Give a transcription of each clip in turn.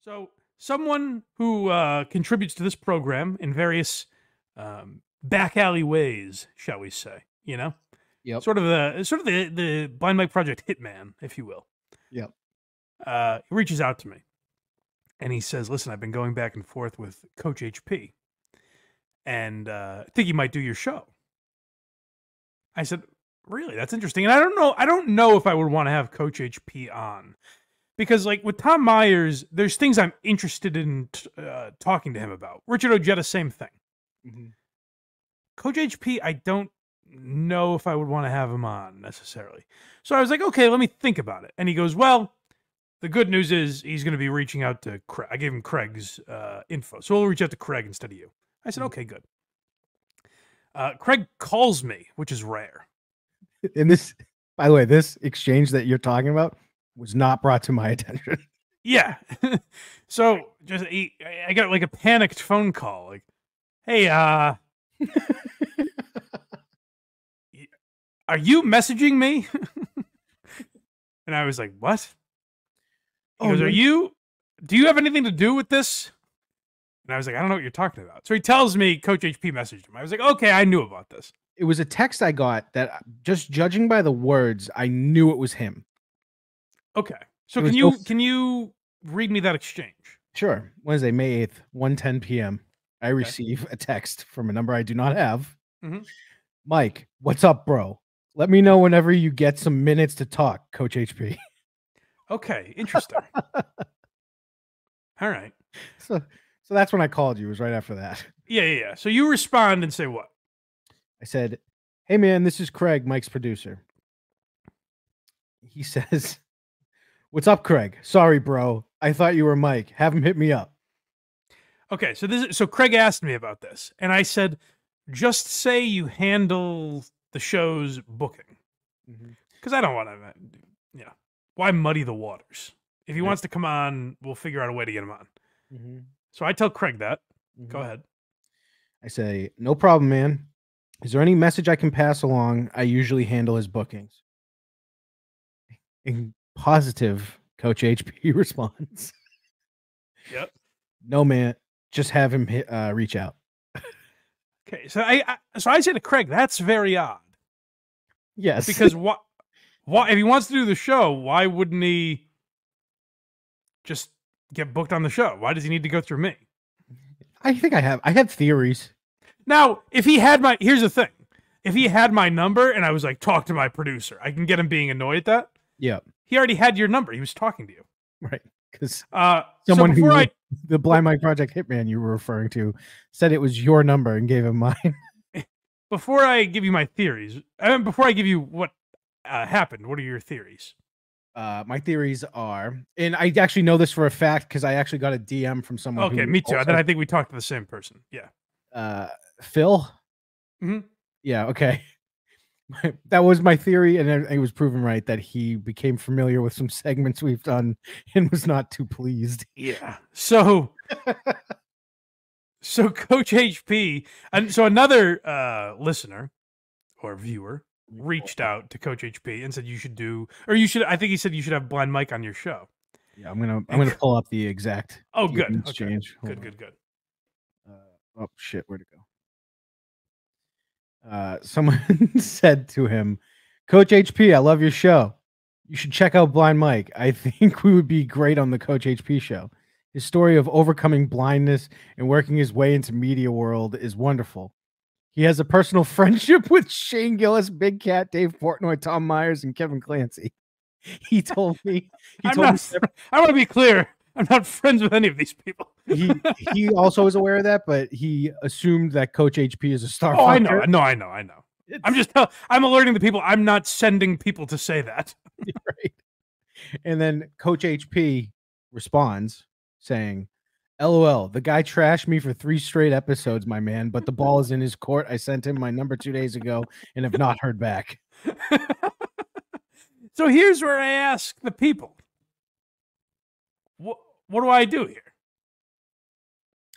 So, someone who contributes to this program in various back alley ways, shall we say? You know, Yep. sort of the Blind Mike Project hitman, if you will. Yep. He reaches out to me, and he says, "Listen, I've been going back and forth with Coach HP, and I think he might do your show." I said, "Really? That's interesting." And I don't know if I would want to have Coach HP on. Because, like, with Tom Myers, there's things I'm interested in talking to him about. Richard Ojeda, same thing. Mm-hmm. Coach HP, I don't know if I would want to have him on, necessarily. So I was like, okay, let me think about it. And he goes, well, the good news is he's going to be reaching out to Craig. I gave him Craig's info. So we'll reach out to Craig instead of you. I said, okay, good. Craig calls me, which is rare. And this, by the way, this exchange that you're talking about was not brought to my attention. Yeah. So I got like a panicked phone call. Like, hey, are you messaging me? And I was like, what? He goes, do you have anything to do with this? And I was like, I don't know what you're talking about. So he tells me Coach HP messaged him. I was like, okay, I knew about this. It was a text I got that, just judging by the words, I knew it was him. Okay. So can you read me that exchange? Sure. Wednesday, May 8th, 1:10 p.m. I receive a text from a number I do not have. Mm-hmm. Mike, what's up, bro? Let me know whenever you get some minutes to talk, Coach HP. Okay, interesting. All right. So that's when I called you. It was right after that. Yeah. So you respond and say what? I said, hey, man, this is Craig, Mike's producer. He says, what's up, Craig? Sorry, bro. I thought you were Mike. Have him hit me up. Okay, so Craig asked me about this, and I said, just say you handle the show's booking. Because I don't want to, why muddy the waters? If he wants to come on, we'll figure out a way to get him on. So I tell Craig that. Go ahead. I say, no problem, man. Is there any message I can pass along? I usually handle his bookings. In positive, Coach HP responds. Yep. No, man. Just have him reach out. Okay, so I say to Craig, that's very odd. Yes. Because what if he wants to do the show, why wouldn't he just get booked on the show? Why does he need to go through me? I think I have theories. Now, here's the thing. If he had my number and I was like, talk to my producer, I can get him being annoyed at that. Yeah. He already had your number. He was talking to you. Right. Because someone the Blind Mike Project hitman you were referring to said it was your number and gave him mine. Before I give you my theories, before I give you what happened, what are your theories? My theories are, and I actually know this for a fact because I actually got a DM from someone. Okay, me too. Then I think we talked to the same person. Yeah. Phil? Mm-hmm. Yeah, okay. That was my theory, and it was proven right that he became familiar with some segments we've done and was not too pleased. Yeah. So Coach HP, and so another listener or viewer reached out to Coach HP and said I think he said you should have Blind Mike on your show. Yeah, I'm gonna pull up the exact. Oh, good. Exchange. Okay. Good. Oh shit, where'd it go? Someone said to him, Coach HP, I love your show. You should check out Blind Mike. I think we would be great on the Coach HP show. His story of overcoming blindness and working his way into media world is wonderful. He has a personal friendship with Shane Gillis, Big Cat, Dave Portnoy, Tom Myers, and Kevin Clancy. He told me. I want to be clear. I'm not friends with any of these people. he also is aware of that, but he assumed that Coach HP is a star. Oh, fucker. I know. I'm alerting the people. I'm not sending people to say that. Right. And then Coach HP responds saying, LOL, the guy trashed me for 3 straight episodes, my man, but the ball is in his court. I sent him my number 2 days ago and have not heard back. So here's where I ask the people. What do I do here?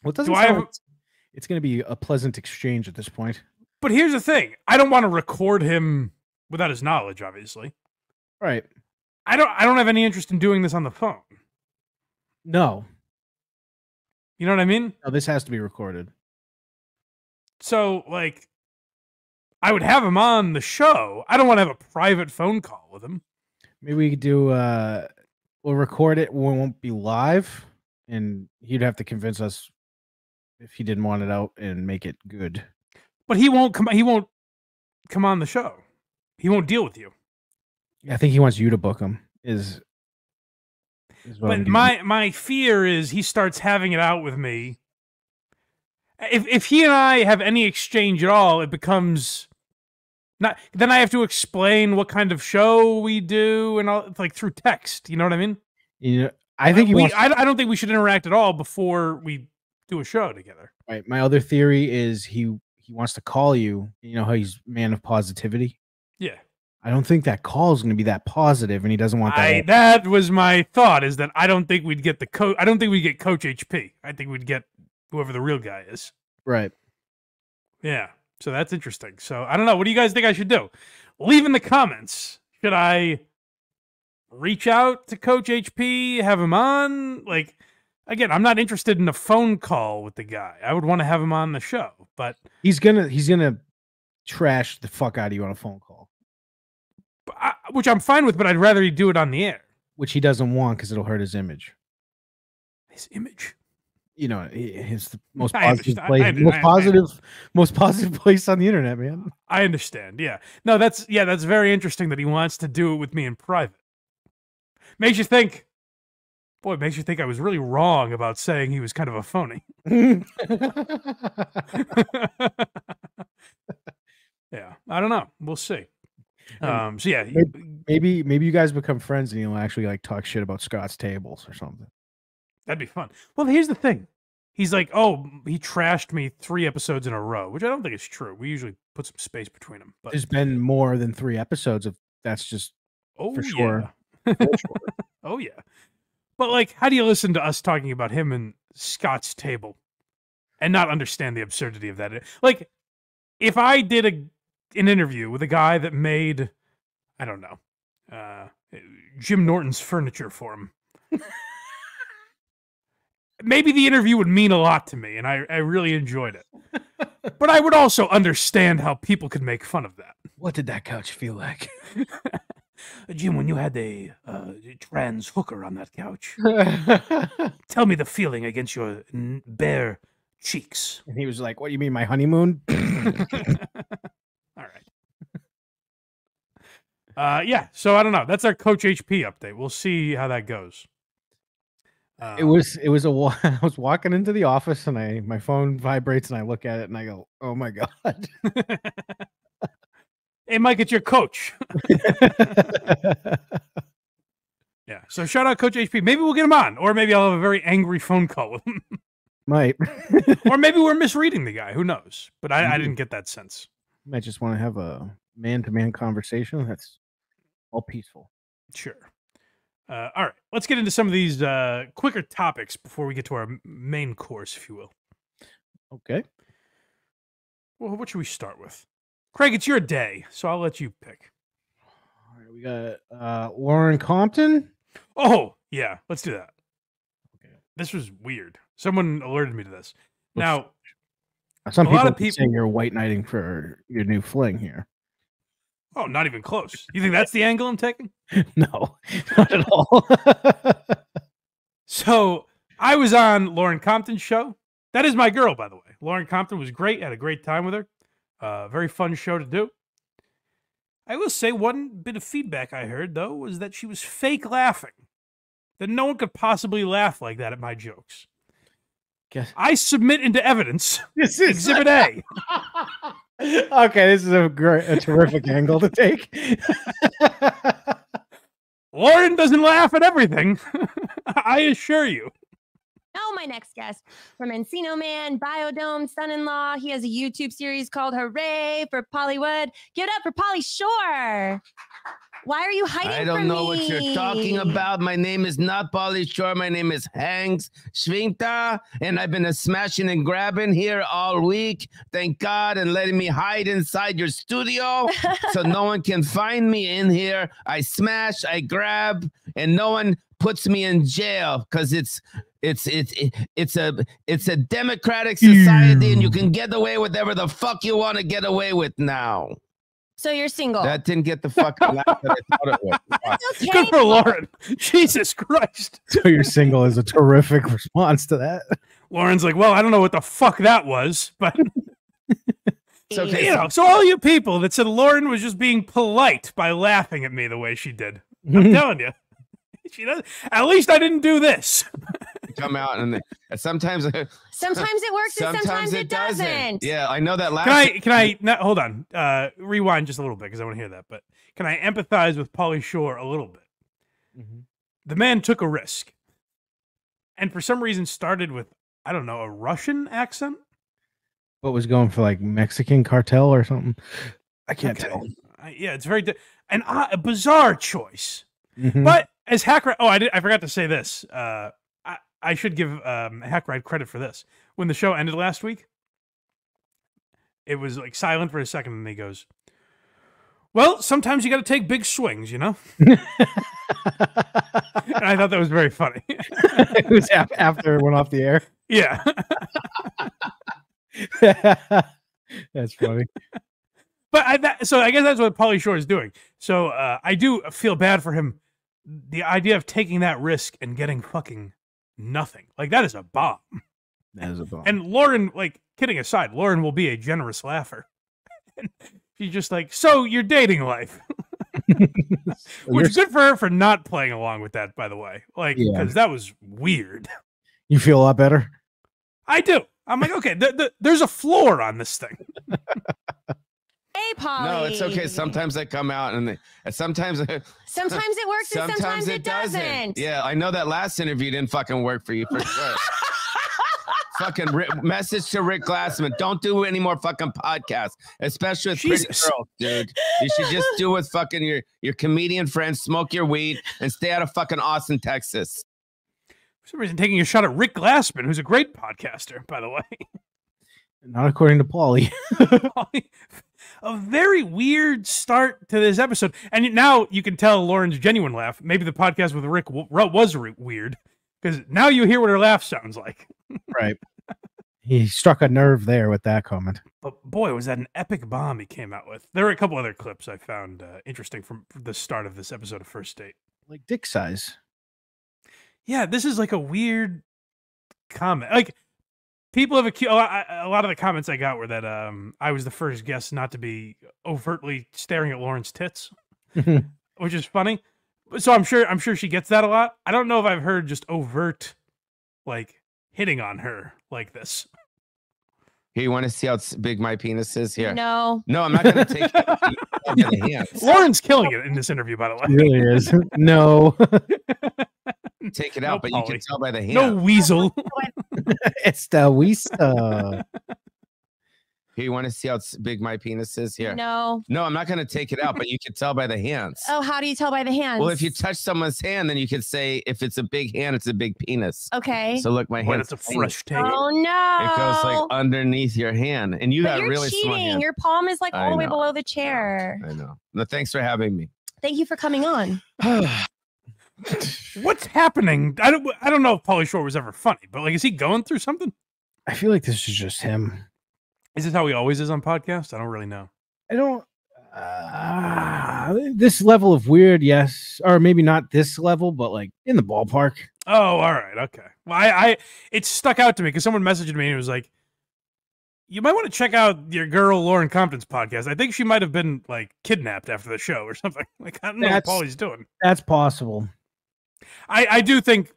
Well, it doesn't sound like it's going to be a pleasant exchange at this point. But here's the thing. I don't want to record him without his knowledge, obviously. Right. I don't have any interest in doing this on the phone. No. You know what I mean? No, this has to be recorded. So, like, I would have him on the show. I don't want to have a private phone call with him. Maybe we could do. We'll record it. We won't be live, and he'd have to convince us if he didn't want it out and make it good. But he won't come. He won't come on the show. He won't deal with you. I think he wants you to book him. But my fear is he starts having it out with me. If he and I have any exchange at all, it becomes not. Then I have to explain what kind of show we do and all, like through text. You know what I mean? You know, I think I don't think we should interact at all before we do a show together. Right. My other theory is he wants to call you. You know how he's man of positivity. Yeah. I don't think that call is going to be that positive, and he doesn't want that. That was my thought. Is that I don't think we'd get the coach. I don't think we'd get Coach HP. I think we'd get whoever the real guy is. Right. Yeah. So that's interesting. So I don't know. What do you guys think I should do? Leave in the comments. Should I reach out to Coach HP, have him on? Like, again, I'm not interested in a phone call with the guy. I would want to have him on the show, but he's gonna trash the fuck out of you on a phone call. Which I'm fine with, but I'd rather he do it on the air. Which he doesn't want because it'll hurt his image. His image? You know, it's the most positive place, most positive place on the internet, man. I understand. Yeah. No, that's very interesting that he wants to do it with me in private. Makes you think I was really wrong about saying he was kind of a phony. Yeah. I don't know. We'll see. So yeah, maybe you guys become friends and you'll actually like talk shit about Scott's tables or something. That'd be fun. Well, here's the thing. He's like, oh, he trashed me 3 episodes in a row, which I don't think is true. We usually put some space between them. But there's been more than 3 episodes of that's just for sure. Yeah. For sure. Oh yeah. But like, how do you listen to us talking about him and Scott's table and not understand the absurdity of that? Like, if I did an interview with a guy that made, I don't know, Jim Norton's furniture for him, maybe the interview would mean a lot to me, and I really enjoyed it. But I would also understand how people could make fun of that. What did that couch feel like? Jim, when you had a trans hooker on that couch, tell me the feeling against your bare cheeks. And he was like, what do you mean, my honeymoon? All right. Yeah, so I don't know. That's our Coach HP update. We'll see how that goes. I was walking into the office and my phone vibrates and I look at it and I go, oh my God. Hey, Mike, it's your coach. Yeah. So shout out Coach HP. Maybe we'll get him on, or maybe I'll have a very angry phone call with him. Might. Or maybe we're misreading the guy. Who knows? But I didn't get that sense. Might just want to have a man-to-man conversation. That's all peaceful. Sure. All right. Let's get into some of these quicker topics before we get to our main course, if you will. Okay. Well, what should we start with? Craig, it's your day, so I'll let you pick. All right, we got Lauren Compton. Oh, yeah. Let's do that. Okay. This was weird. Someone alerted me to this. Now, some people are saying you're white knighting for your new fling here. Oh, not even close. You think that's the angle I'm taking? No, not at all. So I was on Lauren Compton's show. That is my girl, by the way. Lauren Compton was great. Had a great time with her. Very fun show to do. I will say one bit of feedback I heard, though, was that she was fake laughing. That no one could possibly laugh like that at my jokes. I submit into evidence Exhibit A. Okay, this is a terrific angle to take. Lauren doesn't laugh at everything. I assure you. Now, my next guest from Encino Man, Biodome, Son-in-Law. He has a YouTube series called Hooray for Pollywood. Give it up for Pauly Shore. Why are you hiding from me? I don't know what you're talking about. My name is not Pauly Shore. My name is Hanks Schwinta, and I've been smashing and grabbing here all week. Thank God, and letting me hide inside your studio so no one can find me in here. I smash, I grab, and no one puts me in jail because it's It's a democratic society, and you can get away with whatever the fuck you want to get away with now. So you're single. That didn't get the fucking laugh that I thought it would. That's okay. Good for Lauren. Jesus Christ. So you're single is a terrific response to that. Lauren's like, well, I don't know what the fuck that was, but It's okay. you know, so all you people that said Lauren was just being polite by laughing at me the way she did, I'm telling you, she does. At least I didn't do this. Come out and sometimes Sometimes it works and sometimes it doesn't. Yeah, I know that last. Can I no, hold on? Rewind just a little bit because I want to hear that. But can I empathize with Pauly Shore a little bit? The man took a risk, and for some reason started with, I don't know, a Russian accent. But was going for like Mexican cartel or something. I can't tell. Yeah, it's very a bizarre choice. But as Hack, I forgot to say this. I should give Hack Ride credit for this. When the show ended last week, it was like silent for a second, and he goes, "Well, sometimes you got to take big swings, you know." And I thought that was very funny. It was after it went off the air. Yeah. That's funny. But so I guess that's what Pauly Shore is doing. So I do feel bad for him. The idea of taking that risk and getting fucking nothing, like that is a bomb. That is a bomb. And Lauren, like, kidding aside, Lauren will be a generous laugher. And she's just like, so your dating life, which is good for her for not playing along with that, by the way, like, because that was weird. You feel a lot better? I do. I'm like, okay, there's a floor on this thing. Hey, Pauly. No, it's okay. Sometimes I come out and sometimes it works and sometimes it doesn't. Yeah, I know that last interview didn't fucking work for you for sure. Fucking message to Rick Glassman. Don't do any more fucking podcasts, especially with pretty girls, dude. You should just do with fucking your comedian friends, smoke your weed, and stay out of fucking Austin, Texas. For some reason, taking a shot at Rick Glassman, who's a great podcaster, by the way. Not according to Pauly. A very weird start to this episode. And now you can tell Lauren's genuine laugh. Maybe the podcast with Rick was weird, because now you hear what her laugh sounds like. Right. He struck a nerve there with that comment. But boy, was that an epic bomb he came out with. There were a couple other clips I found interesting from the start of this episode of First Date. Like dick size. Yeah, this is like a weird comment. Like, people have accused, a lot of the comments I got were that I was the first guest not to be overtly staring at Lauren's tits, which is funny. So I'm sure she gets that a lot. I don't know if I've heard just overt, like, hitting on her like this. Here, you want to see how big my penis is? Here. No, I'm not going to take it. Lauren's killing it in this interview, by the way. He really is. No. Take it out, but you can tell by the hand. No weasel. It's the weasel. Here, you want to see how big my penis is? Here. No, I'm not going to take it out, but you can tell by the hands. Oh, how do you tell by the hands? Well, if you touch someone's hand, then you can say if it's a big hand, it's a big penis. Okay. So look, my hand. It's a fresh take. Oh no! It goes like underneath your hand, and you But got you're really small cheating. hands. Your palm is like all the way below the chair. I know. No, thanks for having me. Thank you for coming on. What's happening? I don't know if Pauly Shore was ever funny, but like, is he going through something? I feel like this is just him. Is this how he always is on podcasts? I don't really know. I don't. This level of weird, yes, or maybe not this level, but like in the ballpark. Oh, all right, okay. Well, it stuck out to me because someone messaged me and it was like, "You might want to check out your girl Lauren Compton's podcast. I think she might have been like kidnapped after the show or something. Like, I don't know what Pauly's doing." That's possible. I do think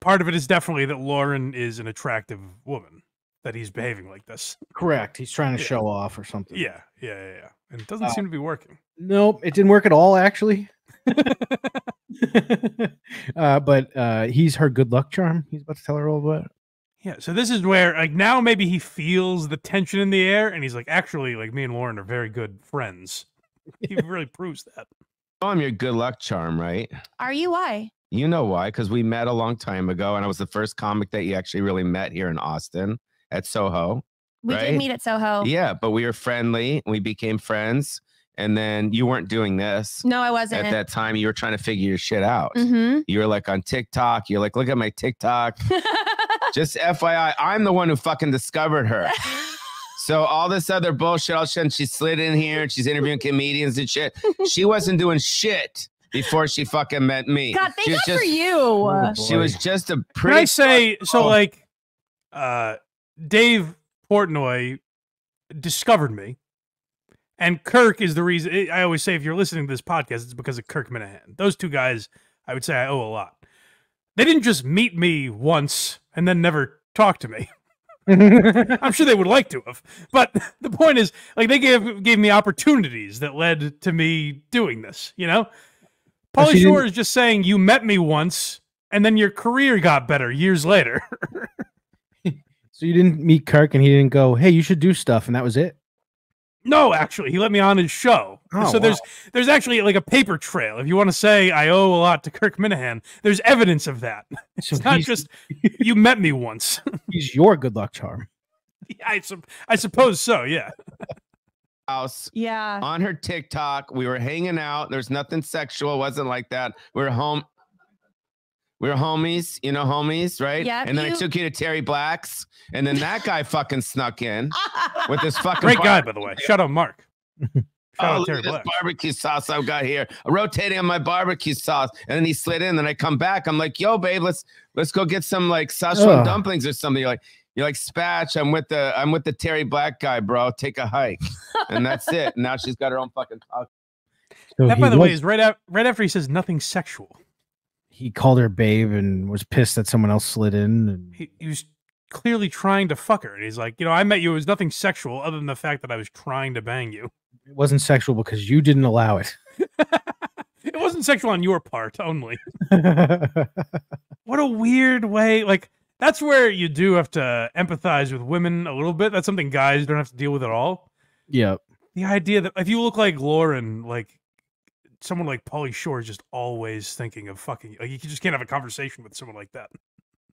part of it is definitely that Lauren is an attractive woman, that he's behaving like this. Correct. He's trying to show off or something. Yeah. And it doesn't seem to be working. Nope, it didn't work at all, actually. But he's her good luck charm. He's about to tell her all about it. Yeah, so this is where, like, now maybe he feels the tension in the air, and he's like, actually, like, me and Lauren are very good friends. He really proves that. I'm your good luck charm, right? Are you? Why? You know why? Because we met a long time ago, and I was the first comic that you actually really met here in Austin at Soho. We right? did meet at Soho. Yeah, but we were friendly. We became friends, And then you weren't doing this. No, I wasn't. At that time, you were trying to figure your shit out. Mm-hmm. You were like on TikTok. You're like, look at my TikTok. Just FYI, I'm the one who fucking discovered her. So all this other bullshit, all of a sudden she slid in here and she's interviewing comedians and shit. She wasn't doing shit before she fucking met me. God, thank God for you. Oh, She was just a Can pretty. I say so? Like, Dave Portnoy discovered me, and Kirk is the reason. I always say, if you're listening to this podcast, it's because of Kirk Minahan. Those two guys, I would say, I owe a lot. They didn't just meet me once and then never talk to me. I'm sure they would like to have, but the point is, like, they gave me opportunities that led to me doing this. You know, Pauly Shore is just saying you met me once, and then your career got better years later. So you didn't meet Kirk, and he didn't go, "Hey, you should do stuff," and that was it. No, actually, he let me on his show. Oh, so there's actually like a paper trail. If you want to say I owe a lot to Kirk Minahan, there's evidence of that. So It's not just you met me once. He's your good luck charm. I suppose so. Yeah. House. Yeah. On her TikTok, we were hanging out. There's nothing sexual. It wasn't like that. We were home. We were homies, you know, homies, right? Yeah. And then I took you to Terry Black's, and then that guy fucking snuck in with this fucking Great guy, by the way. Shout out Mark. Shout out look Terry at this Black. barbecue sauce I've got here. Rotating on my barbecue sauce, and then he slid in. Then I come back. I'm like, "Yo, babe, let's go get some like Szechuan dumplings or something." You're like, Spatch. I'm with the Terry Black guy, bro. Take a hike, and that's it. And now she's got her own fucking talk. So That, by the way, is right after he says nothing sexual. He called her babe and was pissed that someone else slid in. And He was clearly trying to fuck her, and he's like, I met you. It was nothing sexual other than the fact that I was trying to bang you. it wasn't sexual because you didn't allow it. It wasn't sexual on your part only. What a weird way. Like, that's where you do have to empathize with women a little bit. That's something guys don't have to deal with at all. Yeah. The idea that if you look like Lauren, like someone like Pauly Shore is just always thinking of fucking. Like, you just can't have a conversation with someone like that.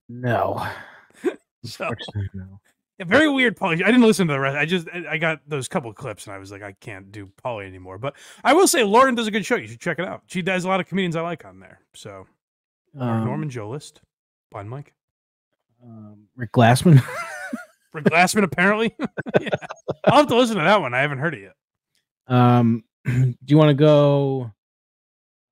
No. So, Unfortunately, no. yeah, very weird, Pauly. I didn't listen to the rest. I got those couple of clips, and I was like, I can't do Pauly anymore. But I will say, Lauren does a good show. You should check it out. She does a lot of comedians I like on there. So, Norman Joe List, Blind Mike, Rick Glassman. Rick Glassman, apparently. Yeah. I'll have to listen to that one. I haven't heard it yet. Do you want to go